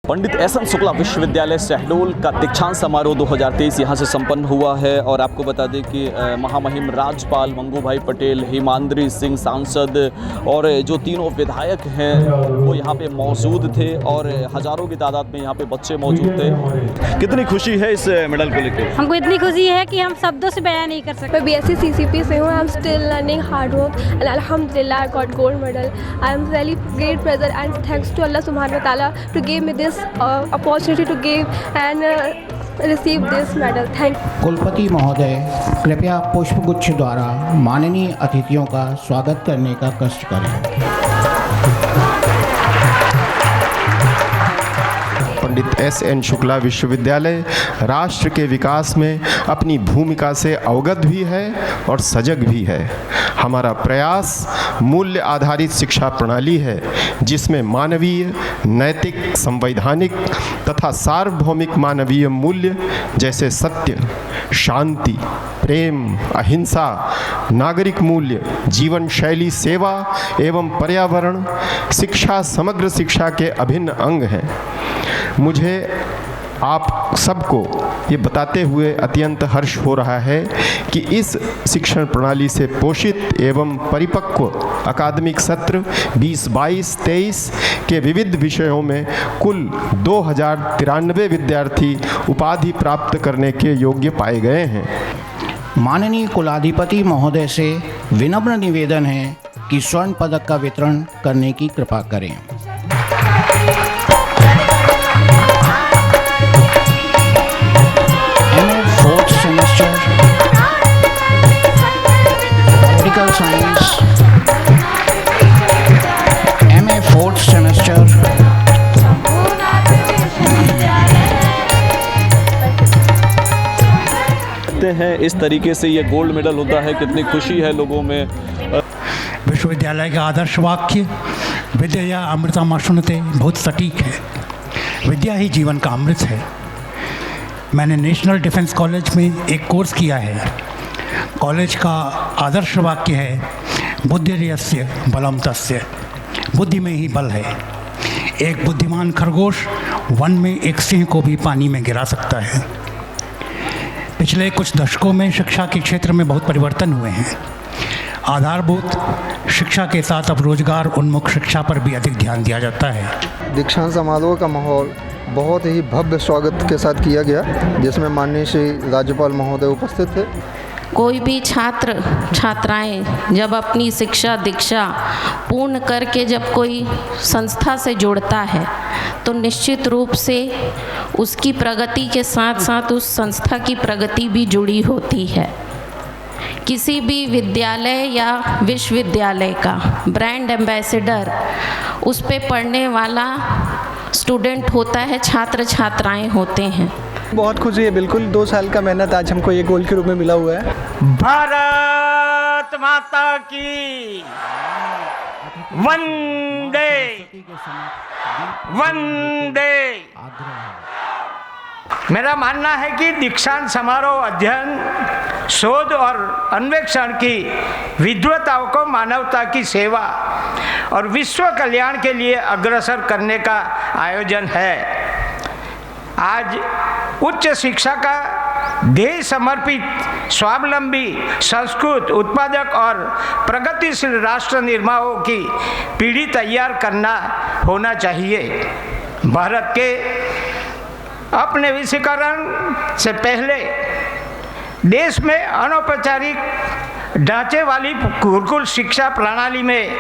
पंडित SN. Shukla विश्वविद्यालय शहडोल का दीक्षांत समारोह 2023 यहाँ से संपन्न हुआ है और आपको बता दें कि महामहिम राज्यपाल मंगू भाई पटेल, हिमाद्री सिंह सांसद और जो तीनों विधायक हैं वो यहाँ पे मौजूद थे और हज़ारों की तादाद में यहाँ पे बच्चे मौजूद थे। कितनी खुशी है इस मेडल को लेकर? हमको इतनी खुशी है कि हम शब्दों से बयान नहीं कर सकते। मैं BSc CCP से हूँ। I am still learning hard work and अल्हम्दुलिल्लाह I got gold medal. I am really great pleasure and thanks to Allah सुब्हानहू व तआला to give me this opportunity to give and receive this medal. Thank कुलपति महोदय, कृपया पुष्पगुच्छ द्वारा माननीय अतिथियों का स्वागत करने का कष्ट करें। पंडित एस.एन. शुक्ला विश्वविद्यालय राष्ट्र के विकास में अपनी भूमिका से अवगत भी है और सजग भी है। हमारा प्रयास मूल्य आधारित शिक्षा प्रणाली है जिसमें मानवीय, नैतिक, संवैधानिक तथा सार्वभौमिक मानवीय मूल्य जैसे सत्य, शांति, प्रेम, अहिंसा, नागरिक मूल्य, जीवन शैली, सेवा एवं पर्यावरण शिक्षा समग्र शिक्षा के अभिन्न अंग हैं। मुझे आप सबको ये बताते हुए अत्यंत हर्ष हो रहा है कि इस शिक्षण प्रणाली से पोषित एवं परिपक्व अकादमिक सत्र 2022-23 के विविध विषयों में कुल 2093 विद्यार्थी उपाधि प्राप्त करने के योग्य पाए गए हैं। माननीय कुलाधिपति महोदय से विनम्र निवेदन है कि स्वर्ण पदक का वितरण करने की कृपा करें। Fourth semester political science, MA fourth semester हैं इस तरीके से ये गोल्ड मेडल होता है, कितनी खुशी है लोगों में। विश्वविद्यालय का आदर्श वाक्य विद्या अमृतमश्नुते बहुत सटीक है। विद्या ही जीवन का अमृत है। मैंने नेशनल डिफेंस कॉलेज में एक कोर्स किया है। कॉलेज का आदर्श वाक्य है बुद्धिर्यस्य बलम तस्य, बुद्धि में ही बल है। एक बुद्धिमान खरगोश वन में एक सिंह को भी पानी में गिरा सकता है। पिछले कुछ दशकों में शिक्षा के क्षेत्र में बहुत परिवर्तन हुए हैं। आधारभूत शिक्षा के साथ अब रोजगार उन्मुख शिक्षा पर भी अधिक ध्यान दिया जाता है। दीक्षांत समारोह का माहौल बहुत ही भव्य स्वागत के साथ किया गया, जिसमें माननीय श्री राज्यपाल महोदय उपस्थित थे। कोई भी छात्र छात्राएं जब अपनी शिक्षा दीक्षा पूर्ण करके जब कोई संस्था से जुड़ता है तो निश्चित रूप से उसकी प्रगति के साथ साथ उस संस्था की प्रगति भी जुड़ी होती है। किसी भी विद्यालय या विश्वविद्यालय का ब्रांड एम्बेसडर उस पे पढ़ने वाला स्टूडेंट होता है, छात्र छात्राएं होते हैं। बहुत खुशी है, बिल्कुल 2 साल का मेहनत आज हमको ये गोल्ड के रूप में मिला हुआ है। भारत माता की वंदे वंदे। मेरा मानना है कि दीक्षांत समारोह अध्ययन, शोध और अन्वेषण की विद्वताओं को मानवता की सेवा और विश्व कल्याण के लिए अग्रसर करने का आयोजन है। आज उच्च शिक्षा का ध्येय समर्पित, स्वावलंबी, संस्कृत, उत्पादक और प्रगतिशील राष्ट्र निर्माताओं की पीढ़ी तैयार करना होना चाहिए। भारत के अपने विश्वकरण से पहले देश में अनौपचारिक ढांचे वाली गुरुकुल शिक्षा प्रणाली में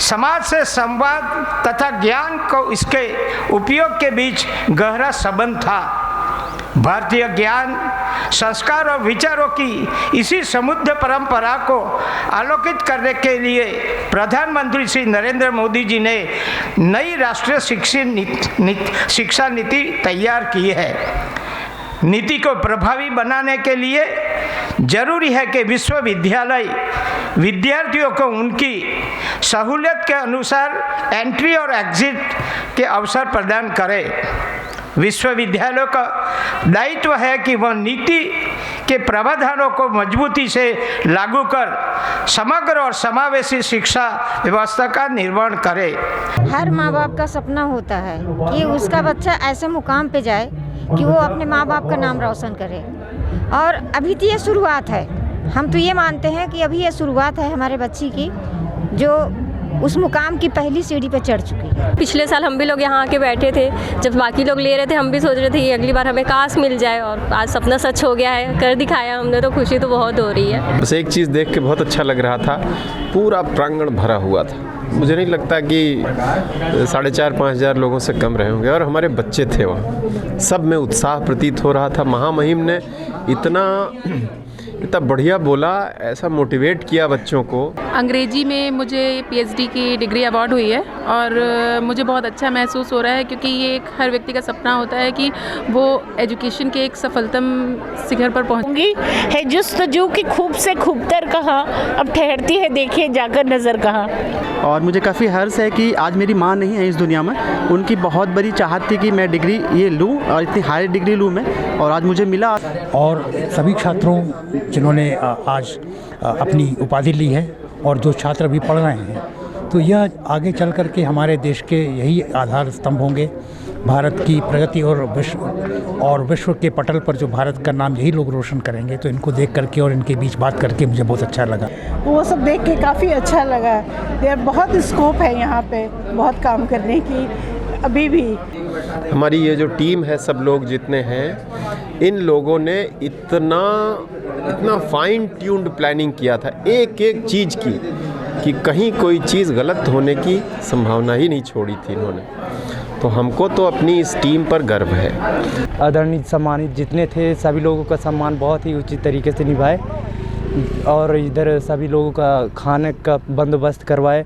समाज से संवाद तथा ज्ञान को इसके उपयोग के बीच गहरा संबंध था। भारतीय ज्ञान, संस्कार और विचारों की इसी समृद्ध परंपरा को आलोकित करने के लिए प्रधानमंत्री श्री नरेंद्र मोदी जी ने नई राष्ट्रीय शिक्षा नीति तैयार की है। नीति को प्रभावी बनाने के लिए जरूरी है कि विश्वविद्यालय विद्यार्थियों को उनकी सहूलियत के अनुसार एंट्री और एग्जिट के अवसर प्रदान करे। विश्वविद्यालयों का दायित्व है कि वह नीति के प्रावधानों को मजबूती से लागू कर समग्र और समावेशी शिक्षा व्यवस्था का निर्माण करे। हर माँ बाप का सपना होता है कि उसका बच्चा ऐसे मुकाम पे जाए कि वो अपने माँ बाप का नाम रोशन करे, और अभी तो ये शुरुआत है। हम तो ये मानते हैं कि अभी ये शुरुआत है हमारे बच्ची की, जो उस मुकाम की पहली सीढ़ी पे चढ़ चुकी है। पिछले साल हम भी लोग यहाँ आके बैठे थे, जब बाकी लोग ले रहे थे हम भी सोच रहे थे कि अगली बार हमें काश मिल जाए, और आज सपना सच हो गया है, कर दिखाया हमने, तो खुशी तो बहुत हो रही है। बस एक चीज़ देख के बहुत अच्छा लग रहा था, पूरा प्रांगण भरा हुआ था। मुझे नहीं लगता कि 4,500-5 हज़ार लोगों से कम रहे होंगे, और हमारे बच्चे थे वहाँ। सब में उत्साह प्रतीत हो रहा था। महामहिम ने इतना बढ़िया बोला, ऐसा मोटिवेट किया बच्चों को। अंग्रेजी में मुझे पीएचडी की डिग्री अवार्ड हुई है, और मुझे बहुत अच्छा महसूस हो रहा है, क्योंकि ये एक हर व्यक्ति का सपना होता है कि वो एजुकेशन के एक सफलतम शिखर पर पहुंचूंगी। है जुस्तजू की खूब से खूबतर कहाँ, अब ठहरती है देखिए जाकर नज़र कहाँ। और मुझे काफ़ी हर्ष है कि आज मेरी माँ नहीं है इस दुनिया में। उनकी बहुत बड़ी चाहत थी कि मैं डिग्री ये लूँ और इतनी हाई डिग्री लूँ मैं, और आज मुझे मिला। और सभी छात्रों जिन्होंने आज अपनी उपाधि ली है, और जो छात्र अभी पढ़ रहे हैं, तो यह आगे चल कर के हमारे देश के यही आधार स्तंभ होंगे। भारत की प्रगति और विश्व के पटल पर जो भारत का नाम यही लोग रोशन करेंगे। तो इनको देख करके और इनके बीच बात करके मुझे बहुत अच्छा लगा। वो सब देख के काफ़ी अच्छा लगा। यार बहुत स्कोप है यहाँ पे, बहुत काम करने की अभी भी। हमारी ये जो टीम है, सब लोग जितने हैं, इन लोगों ने इतना फाइन ट्यून्ड प्लानिंग किया था एक एक चीज़ की, कि कहीं कोई चीज़ गलत होने की संभावना ही नहीं छोड़ी थी इन्होंने। तो हमको तो अपनी इस टीम पर गर्व है। आदरणीय सम्मानित जितने थे, सभी लोगों का सम्मान बहुत ही उचित तरीके से निभाए, और इधर सभी लोगों का खाने का बंदोबस्त करवाए।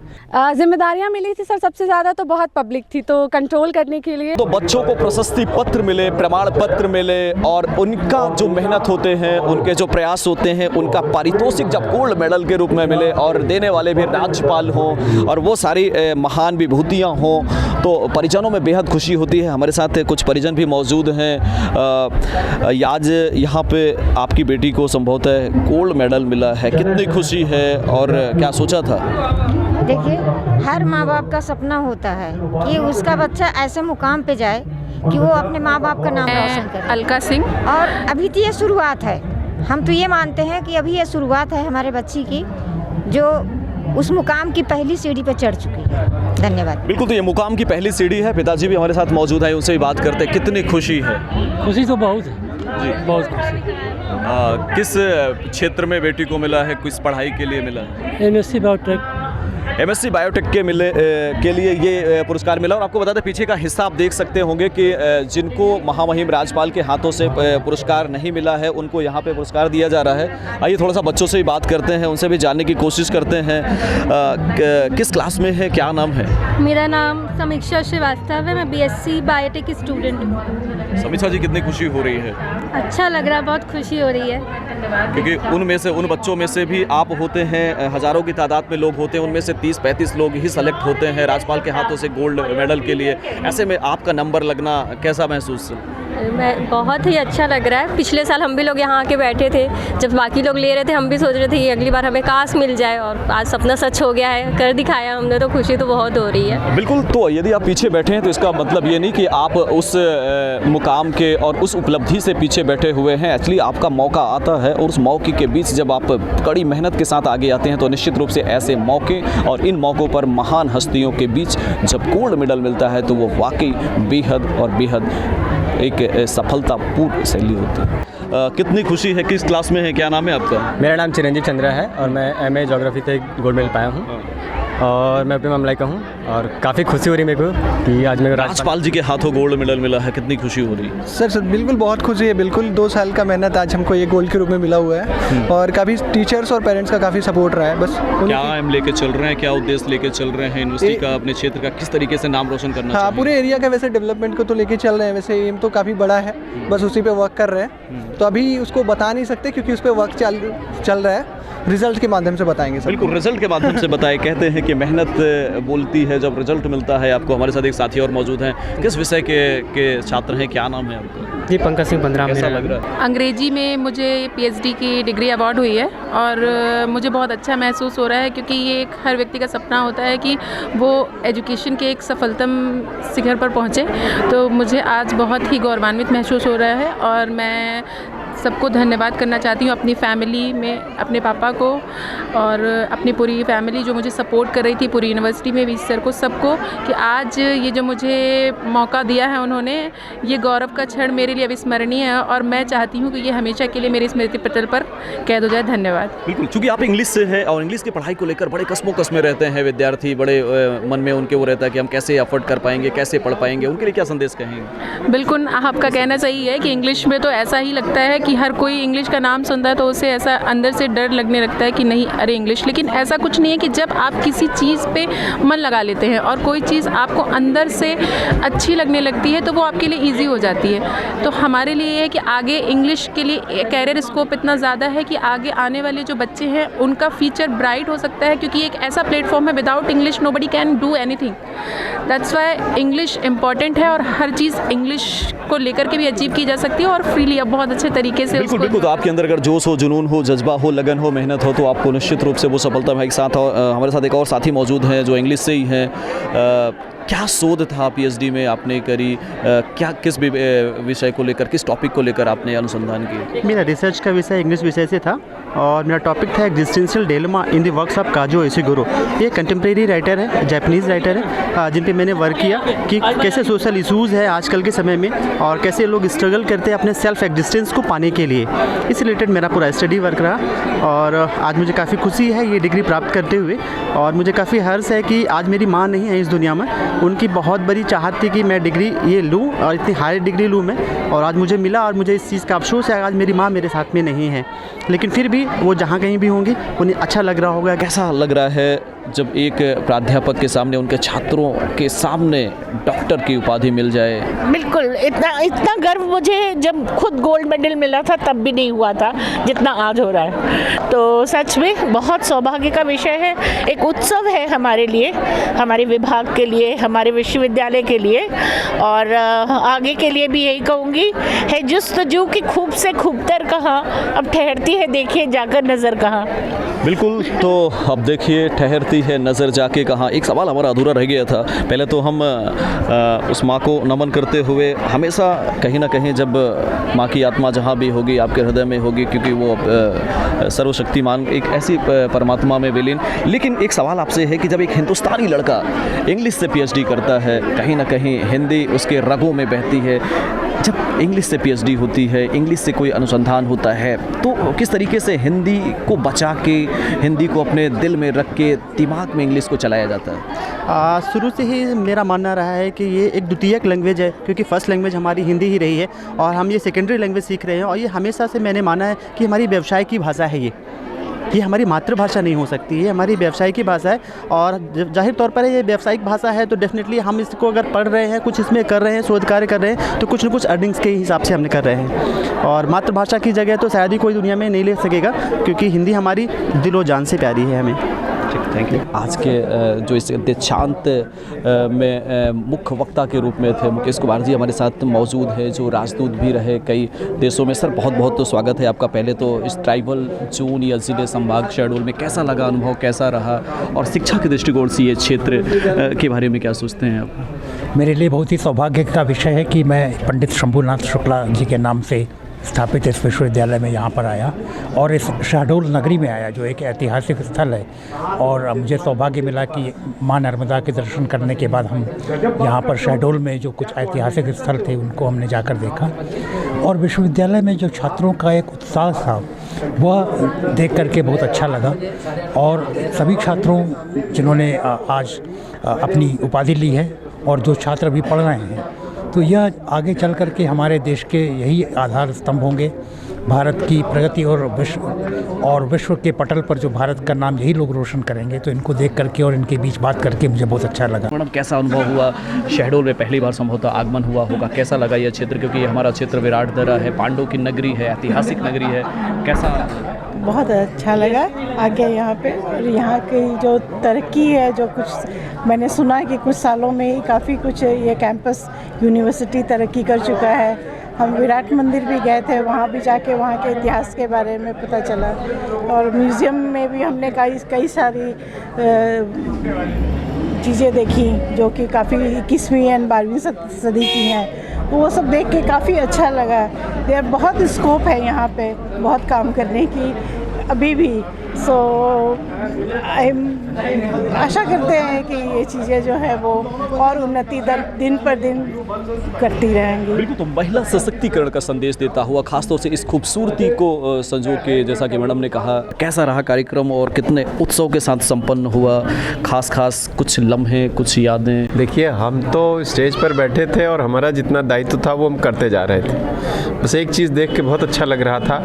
जिम्मेदारियां मिली थी सर, सबसे ज़्यादा तो बहुत पब्लिक थी, तो कंट्रोल करने के लिए। तो बच्चों को प्रशस्ति पत्र मिले, प्रमाण पत्र मिले, और उनका जो मेहनत होते हैं, उनके जो प्रयास होते हैं, उनका पारितोषिक जब गोल्ड मेडल के रूप में मिले, और देने वाले भी राज्यपाल हों, और वो सारी महान विभूतियाँ हों, तो परिजनों में बेहद खुशी होती है। हमारे साथ कुछ परिजन भी मौजूद हैं। आज यहाँ पे आपकी बेटी को संभवतः गोल्ड मेडल मिला है, कितनी खुशी है, और क्या सोचा था? देखिए, हर माँ बाप का सपना होता है कि उसका बच्चा ऐसे मुकाम पे जाए कि वो अपने माँ बाप का नाम रोशन करे। अलका सिंह। और अभी तो ये शुरुआत है। हम तो ये मानते हैं कि अभी ये शुरुआत है हमारे बच्ची की, जो उस मुकाम की पहली सीढ़ी पे चढ़ चुकी है। धन्यवाद। बिल्कुल, तो ये मुकाम की पहली सीढ़ी है। पिताजी भी हमारे साथ मौजूद हैं, उनसे भी बात करते हैं। कितनी खुशी है? खुशी तो बहुत है जी, बहुत खुशी। किस क्षेत्र में बेटी को मिला है, किस पढ़ाई के लिए मिला है? MSc biotech. MSc बायोटेक के लिए ये पुरस्कार मिला। और आपको बता दें, पीछे का हिस्सा आप देख सकते होंगे कि जिनको महामहिम राज्यपाल के हाथों से पुरस्कार नहीं मिला है, उनको यहाँ पे पुरस्कार दिया जा रहा है। आइए थोड़ा सा बच्चों से भी बात करते हैं, उनसे भी जानने की कोशिश करते हैं। किस क्लास में है, क्या नाम है? मेरा नाम समीक्षा श्रीवास्तव है, मैं BSc बायोटेक की स्टूडेंट हूँ। समीक्षा जी, कितनी खुशी हो रही है? अच्छा लग रहा है, बहुत खुशी हो रही है, क्योंकि उन बच्चों में से भी आप होते हैं, हज़ारों की तादाद में लोग होते हैं, उनमें से 30-35 लोग ही सेलेक्ट होते हैं राज्यपाल के हाथों से गोल्ड मेडल के लिए। ऐसे में आपका नंबर लगना कैसा महसूस? मैं बहुत ही अच्छा लग रहा है। पिछले साल हम भी लोग यहाँ आके बैठे थे, जब बाकी लोग ले रहे थे हम भी सोच रहे थे कि अगली बार हमें काश मिल जाए, और आज सपना सच हो गया है, कर दिखाया हमने, तो खुशी तो बहुत हो रही है। बिल्कुल, तो यदि आप पीछे बैठे हैं तो इसका मतलब ये नहीं कि आप उस मुकाम के और उस उपलब्धि से पीछे बैठे हुए हैं। एक्चुअली आपका मौका आता है, और उस मौके के बीच जब आप कड़ी मेहनत के साथ आगे आते हैं, तो निश्चित रूप से ऐसे मौके और इन मौक़ों पर महान हस्तियों के बीच जब गोल्ड मेडल मिलता है, तो वो वाकई बेहद एक सफलतापूर्ण शैली होती है। कितनी खुशी है? किस क्लास में है, क्या नाम है आपका? मेरा नाम चिरंजीव चंद्रा है, और मैं MA ज्योग्राफी से गोल्ड मेडल पाया हूँ, और मैं अपने मामला का हूँ, और काफ़ी खुशी हो रही है मेरे को कि आज मेरे राज्यपाल जी के हाथों गोल्ड मेडल मिला है। कितनी खुशी हो रही है? सर बिल्कुल बहुत खुशी है। बिल्कुल 2 साल का मेहनत आज हमको ये गोल्ड के रूप में मिला हुआ है, और काफ़ी टीचर्स और पेरेंट्स का काफ़ी सपोर्ट रहा है। बस क्या एम लेके चल रहे हैं, क्या उद्देश्य लेके चल रहे हैं यूनिवर्सिटी का, अपने क्षेत्र का किस तरीके से नाम रोशन करना? हाँ, पूरे एरिया का वैसे डेवलपमेंट को तो लेके चल रहे हैं। वैसे एम तो काफ़ी बड़ा है, बस उसी पे वर्क कर रहे हैं, तो अभी उसको बता नहीं सकते क्योंकि उस पर वर्क चल रहा है। रिजल्ट के माध्यम से बताएंगे सर। बिल्कुल, रिजल्ट के माध्यम से बताएं। कहते हैं कि मेहनत बोलती है जब रिजल्ट मिलता है। आपको हमारे साथ एक साथी और मौजूद हैं। किस विषय के छात्र हैं, क्या नाम है आपका? जी पंकज सिंह पंद्रह कैसा मेरा लग रहा है? अंग्रेजी में मुझे पीएचडी की डिग्री अवार्ड हुई है और मुझे बहुत अच्छा महसूस हो रहा है क्योंकि ये एक हर व्यक्ति का सपना होता है कि वो एजुकेशन के एक सफलतम शिखर पर पहुँचे। तो मुझे आज बहुत ही गौरवान्वित महसूस हो रहा है और मैं सबको धन्यवाद करना चाहती हूँ, अपनी फैमिली में अपने पापा को और अपनी पूरी फैमिली जो मुझे सपोर्ट कर रही थी, पूरी यूनिवर्सिटी में वीसी सर को, सबको, कि आज ये जो मुझे मौका दिया है उन्होंने, ये गौरव का क्षण मेरे लिए अविस्मरणीय है और मैं चाहती हूँ कि ये हमेशा के लिए मेरी स्मृति पटल पर कैद हो जाए। धन्यवाद। बिल्कुल, चूँकि आप इंग्लिश से हैं और इंग्लिश की पढ़ाई को लेकर बड़े कस्मों-कस्में रहते हैं विद्यार्थी, बड़े मन में उनके वो रहता है कि हम कैसे अफोर्ड कर पाएंगे, कैसे पढ़ पाएंगे, उनके लिए क्या संदेश कहेंगे? बिल्कुल, आपका कहना सही है कि इंग्लिश में तो ऐसा ही लगता है कि हर कोई इंग्लिश का नाम सुनता है तो उसे ऐसा अंदर से डर लगने लगता है कि नहीं अरे इंग्लिश, लेकिन ऐसा कुछ नहीं है। कि जब आप किसी चीज़ पे मन लगा लेते हैं और कोई चीज़ आपको अंदर से अच्छी लगने लगती है तो वो आपके लिए ईजी हो जाती है। तो हमारे लिए ये है कि आगे इंग्लिश के लिए कैरियर स्कोप इतना ज़्यादा है कि आगे आने वाले जो बच्चे हैं उनका फ्यूचर ब्राइट हो सकता है, क्योंकि एक ऐसा प्लेटफॉर्म है without English nobody can do anything. That's why English important है और हर चीज़ इंग्लिश को लेकर के भी अचीव की जा सकती है और फ्रीली अब बहुत अच्छे तरीके से। बिल्कुल, तो आपके अंदर अगर जोश हो, जुनून हो, जज्बा हो, लगन हो, मेहनत हो तो आपको निश्चित रूप से वो सफलता में एक साथ। हमारे साथ एक और साथी मौजूद हैं जो इंग्लिश से ही हैं। क्या शोध था पीएचडी में आपने करी, क्या किस विषय को लेकर, किस टॉपिक को लेकर आपने अनुसंधान की? मेरा रिसर्च का विषय इंग्लिश विषय से था और मेरा टॉपिक था existential dilemma in the works of Kazuo Ishiguro. ये कंटेम्प्रेरी राइटर है, जापानीज़ राइटर है, जिन पे मैंने वर्क किया कि कैसे सोशल इशूज़ है आजकल के समय में और कैसे लोग स्ट्रगल करते हैं अपने सेल्फ एग्जिस्टेंस को पाने के लिए। इस रिलेटेड मेरा पूरा स्टडी वर्क रहा और आज मुझे काफ़ी खुशी है ये डिग्री प्राप्त करते हुए और मुझे काफ़ी हर्ष है कि आज मेरी माँ नहीं है इस दुनिया में। उनकी बहुत बड़ी चाहत थी कि मैं डिग्री ये लूँ और इतनी हाई डिग्री लूँ मैं, और आज मुझे मिला और मुझे इस चीज़ का अफसोस है आज मेरी माँ मेरे साथ में नहीं है, लेकिन फिर भी वो जहाँ कहीं भी होंगी उन्हें अच्छा लग रहा होगा। कैसा लग रहा है जब एक प्राध्यापक के सामने, उनके छात्रों के सामने डॉक्टर की उपाधि मिल जाए? बिल्कुल, इतना गर्व मुझे जब खुद गोल्ड मेडल मिला था तब भी नहीं हुआ था जितना आज हो रहा है। तो सच में बहुत सौभाग्य का विषय है, एक उत्सव है हमारे लिए, हमारे विभाग के लिए, हमारे विश्वविद्यालय के लिए और आगे के लिए भी यही कहूँगी है जुस्तजू की खूब से खूबतर कहाँ, अब ठहरती है देखिए जाकर नज़र कहाँ। बिल्कुल, तो अब देखिए ठहरती है नज़र जाके कहाँ। एक सवाल हमारा अधूरा रह गया था। पहले तो हम उस माँ को नमन करते हुए हमेशा कहीं ना कहीं, जब माँ की आत्मा जहाँ भी होगी आपके हृदय में होगी, क्योंकि वो सर्वशक्तिमान एक ऐसी परमात्मा में विलीन। लेकिन एक सवाल आपसे है कि जब एक हिंदुस्तानी लड़का इंग्लिश से पीएचडी करता है, कहीं ना कहीं हिंदी उसके रगों में बहती है, जब इंग्लिश से पीएचडी होती है, इंग्लिश से कोई अनुसंधान होता है, तो किस तरीके से हिंदी को बचा के, हिंदी को अपने दिल में रख के दिमाग में इंग्लिश को चलाया जाता है? शुरू से ही मेरा मानना रहा है कि ये एक द्वितीयक लैंग्वेज है, क्योंकि फर्स्ट लैंग्वेज हमारी हिंदी ही रही है और हम ये सेकेंडरी लैंग्वेज सीख रहे हैं और ये हमेशा से मैंने माना है कि हमारी व्यवसाय की भाषा है। ये हमारी मातृभाषा नहीं हो सकती, ये हमारी व्यवसाय की भाषा है और जाहिर तौर पर ये व्यावसायिक भाषा है तो डेफिनेटली हम इसको अगर पढ़ रहे हैं, कुछ इसमें कर रहे हैं, शोध कार्य कर रहे हैं, तो कुछ न कुछ अर्निंग्स के हिसाब से हमने कर रहे हैं और मातृभाषा की जगह तो शायद ही कोई दुनिया में नहीं ले सकेगा, क्योंकि हिंदी हमारी दिलो जान से प्यारी है हमें। Thank you. आज के जो इस दीक्षांत में मुख्य वक्ता के रूप में थे मुकेश कुमार जी हमारे साथ मौजूद है, जो राजदूत भी रहे कई देशों में। सर बहुत बहुत स्वागत है आपका। पहले तो इस ट्राइबल जोन या ज़िले संभाग शहडोल में कैसा लगा, अनुभव कैसा रहा, और शिक्षा के दृष्टिकोण से ये क्षेत्र के बारे में क्या सोचते हैं आप? मेरे लिए बहुत ही सौभाग्य का विषय है कि मैं पंडित शंभूनाथ शुक्ला जी के नाम से स्थापित इस विश्वविद्यालय में यहाँ पर आया और इस शहडोल नगरी में आया, जो एक ऐतिहासिक स्थल है। और मुझे सौभाग्य मिला कि माँ नर्मदा के दर्शन करने के बाद हम यहाँ पर शहडोल में जो कुछ ऐतिहासिक स्थल थे उनको हमने जाकर देखा और विश्वविद्यालय में जो छात्रों का एक उत्साह था वह देख करके बहुत अच्छा लगा। और सभी छात्रों जिन्होंने आज अपनी उपाधि ली है और जो छात्र अभी पढ़ रहे हैं, तो यह आगे चल कर के हमारे देश के यही आधार स्तंभ होंगे भारत की प्रगति और विश्व के पटल पर जो भारत का नाम यही लोग रोशन करेंगे। तो इनको देख करके और इनके बीच बात करके मुझे बहुत अच्छा लगा। मैडम कैसा अनुभव हुआ? शहडोल में पहली बार संभवतः आगमन हुआ होगा, कैसा लगा यह क्षेत्र? क्योंकि ये हमारा क्षेत्र विराटधरा है, पांडवों की नगरी है, ऐतिहासिक नगरी है, कैसा? बहुत अच्छा लगा आगे यहाँ पे। यहाँ की जो तरक्की है, जो कुछ मैंने सुना है कि कुछ सालों में ही काफ़ी कुछ ये कैंपस यूनिवर्सिटी तरक्की कर चुका है हम विराट मंदिर भी गए थे, वहाँ भी जाके वहाँ के इतिहास के बारे में पता चला। और म्यूज़ियम में भी हमने कई सारी चीज़ें देखी जो कि काफ़ी 21वीं एंड 12वीं सदी की हैं। वो सब देख के काफ़ी अच्छा लगा। देर बहुत स्कोप है यहाँ पे बहुत काम करने की अभी भी। सो आशा करते हैं कि ये चीज़ें जो है वो और उन्नति दिन पर दिन करती रहेंगी। बिल्कुल, तो महिला सशक्तिकरण का संदेश देता हुआ खासतौर से इस खूबसूरती को संजो के, जैसा कि मैडम ने कहा, कैसा रहा कार्यक्रम और कितने उत्सव के साथ संपन्न हुआ? खास कुछ लम्हे, कुछ यादें। देखिए, हम तो स्टेज पर बैठे थे और हमारा जितना दायित्व था वो हम करते जा रहे थे। बस एक चीज़ देख के बहुत अच्छा लग रहा था,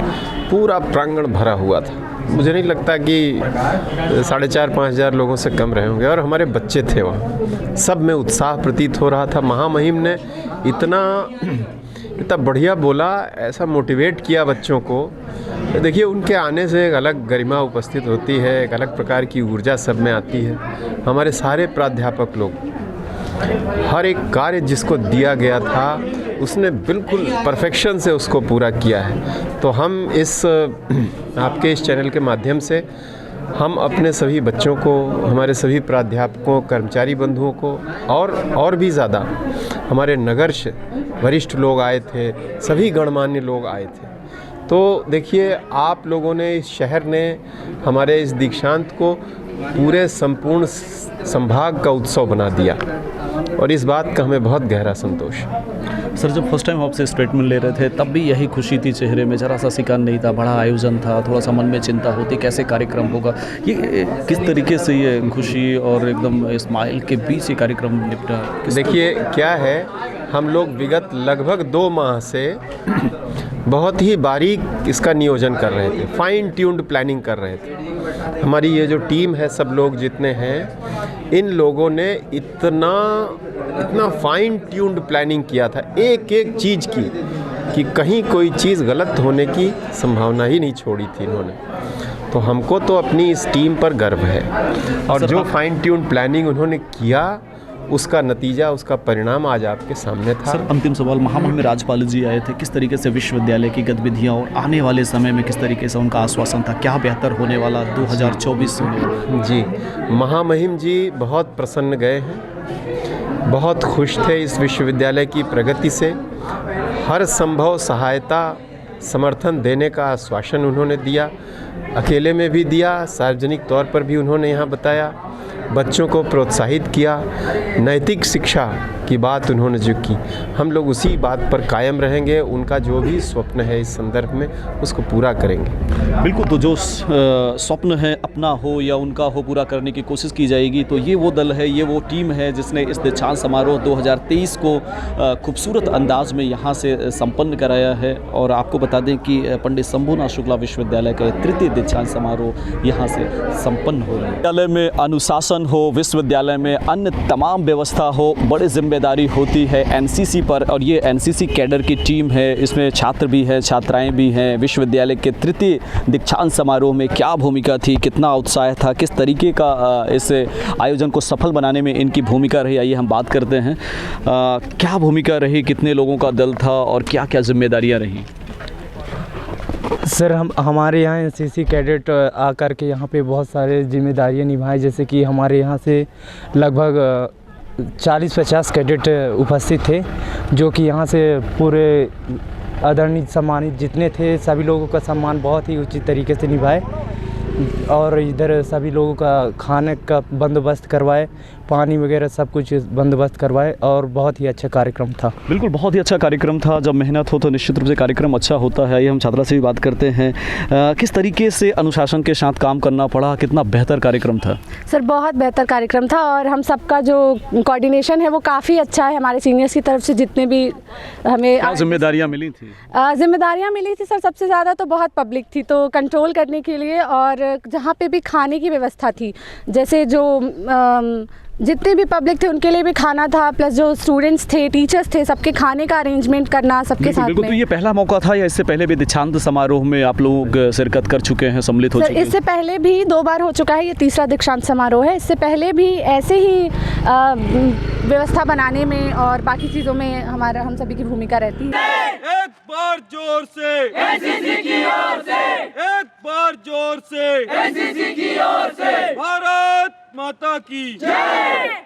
पूरा प्रांगण भरा हुआ था। मुझे नहीं लगता कि 4,500-5,000 लोगों से कम रहे होंगे और हमारे बच्चे थे वहाँ। सब में उत्साह प्रतीत हो रहा था। महामहिम ने इतना बढ़िया बोला, ऐसा मोटिवेट किया बच्चों को। देखिए, उनके आने से एक अलग गरिमा उपस्थित होती है, एक अलग प्रकार की ऊर्जा सब में आती है। हमारे सारे प्राध्यापक लोग हर एक कार्य जिसको दिया गया था उसने बिल्कुल परफेक्शन से उसको पूरा किया है। तो हम आपके इस चैनल के माध्यम से हम अपने सभी बच्चों को, हमारे सभी प्राध्यापकों, कर्मचारी बंधुओं को और भी ज़्यादा हमारे नगर वरिष्ठ लोग आए थे, सभी गणमान्य लोग आए थे। तो देखिए, आप लोगों ने, इस शहर ने हमारे इस दीक्षांत को पूरे संपूर्ण संभाग का उत्सव बना दिया और इस बात का हमें बहुत गहरा संतोष है। सर, जब फर्स्ट टाइम आपसे स्टेटमेंट ले रहे थे तब भी यही खुशी थी चेहरे में, जरा सा सिकान नहीं था, बड़ा आयोजन था, थोड़ा सा मन में चिंता होती कैसे कार्यक्रम होगा। ये किस तरीके से ये खुशी और एकदम स्माइल के बीच ये कार्यक्रम निपटा? देखिए, क्या है, हम लोग विगत लगभग 2 माह से बहुत ही बारीक इसका नियोजन कर रहे थे, फाइन ट्यून्ड प्लानिंग कर रहे थे। हमारी ये जो टीम है, सब लोग जितने हैं, इन लोगों ने इतना फाइन ट्यून्ड प्लानिंग किया था एक चीज़ की कि कहीं कोई चीज़ गलत होने की संभावना ही नहीं छोड़ी थी इन्होंने। तो हमको तो अपनी इस टीम पर गर्व है और जो फाइन ट्यून्ड प्लानिंग उन्होंने किया उसका नतीजा, उसका परिणाम आज आपके सामने था। सर, अंतिम सवाल, महामहिम राज्यपाल जी आए थे, किस तरीके से विश्वविद्यालय की गतिविधियां और आने वाले समय में किस तरीके से उनका आश्वासन था, क्या बेहतर होने वाला 2024 में? जी, महामहिम जी बहुत प्रसन्न गए हैं, बहुत खुश थे इस विश्वविद्यालय की प्रगति से। हर संभव सहायता, समर्थन देने का आश्वासन उन्होंने दिया, अकेले में भी दिया, सार्वजनिक तौर पर भी उन्होंने यहाँ बताया। बच्चों को प्रोत्साहित किया, नैतिक शिक्षा की बात उन्होंने जो की, हम लोग उसी बात पर कायम रहेंगे। उनका जो भी स्वप्न है इस संदर्भ में उसको पूरा करेंगे। बिल्कुल, तो जो स्वप्न है अपना हो या उनका हो, पूरा करने की कोशिश की जाएगी। तो ये वो दल है, ये वो टीम है जिसने इस दीक्षांत समारोह 2023 को खूबसूरत अंदाज में यहाँ से संपन्न कराया है। और आपको बता दें कि पंडित शंभूनाथ शुक्ला विश्वविद्यालय का 3य दीक्षांत समारोह यहाँ से संपन्न हो रहा है। विद्यालय में अनुशासन हो, विश्वविद्यालय में अन्य तमाम व्यवस्था हो, बड़ी जिम्मेदारी होती है एनसीसी पर। और ये एनसीसी कैडर की टीम है, इसमें छात्र भी हैं, छात्राएं भी हैं। विश्वविद्यालय के 3य दीक्षांत समारोह में क्या भूमिका थी, कितना उत्साह था, किस तरीके का इस आयोजन को सफल बनाने में इनकी भूमिका रही, आइए हम बात करते हैं। क्या भूमिका रही, कितने लोगों का दल था और क्या क्या जिम्मेदारियाँ रहीं? सर, हमारे यहाँ एनसीसी कैडेट आकर के यहाँ पे बहुत सारे जिम्मेदारियाँ निभाई। जैसे कि हमारे यहाँ से लगभग 40-50 कैडेट उपस्थित थे, जो कि यहाँ से पूरे आदरणीय सम्मानित जितने थे सभी लोगों का सम्मान बहुत ही उचित तरीके से निभाए और इधर सभी लोगों का खाने का बंदोबस्त करवाए, पानी वगैरह सब कुछ बंदोबस्त करवाए और बहुत ही अच्छा कार्यक्रम था। बिल्कुल, बहुत ही अच्छा कार्यक्रम था। जब मेहनत हो तो निश्चित रूप से कार्यक्रम अच्छा होता है। ये हम छात्रा से भी बात करते हैं, किस तरीके से अनुशासन के साथ काम करना पड़ा, कितना बेहतर कार्यक्रम था? सर, बहुत बेहतर कार्यक्रम था और हम सबका जो कोऑर्डिनेशन है वो काफ़ी अच्छा है। हमारे सीनियर्स की तरफ से जितने भी हमें जिम्मेदारियाँ मिली थी सर, सबसे ज़्यादा तो बहुत पब्लिक थी, तो कंट्रोल करने के लिए और जहाँ पे भी खाने की व्यवस्था थी, जैसे जो जितने भी पब्लिक थे उनके लिए भी खाना था, प्लस जो स्टूडेंट्स थे, टीचर्स थे, सबके खाने का अरेंजमेंट करना सबके साथ में। तो ये पहला मौका था या इससे पहले भी दीक्षांत समारोह में आप लोग शिरकत कर चुके हैं, सम्मिलित हो चुके हैं? इससे पहले भी 2 बार हो चुका है, ये 3रा दीक्षांत समारोह है। इससे पहले भी ऐसे ही व्यवस्था बनाने में और बाकी चीज़ों में हम सभी की भूमिका रहती है। बार जोर से एनसीसी की ओर से, एक बार जोर से एनसीसी की ओर से, भारत माता की जय।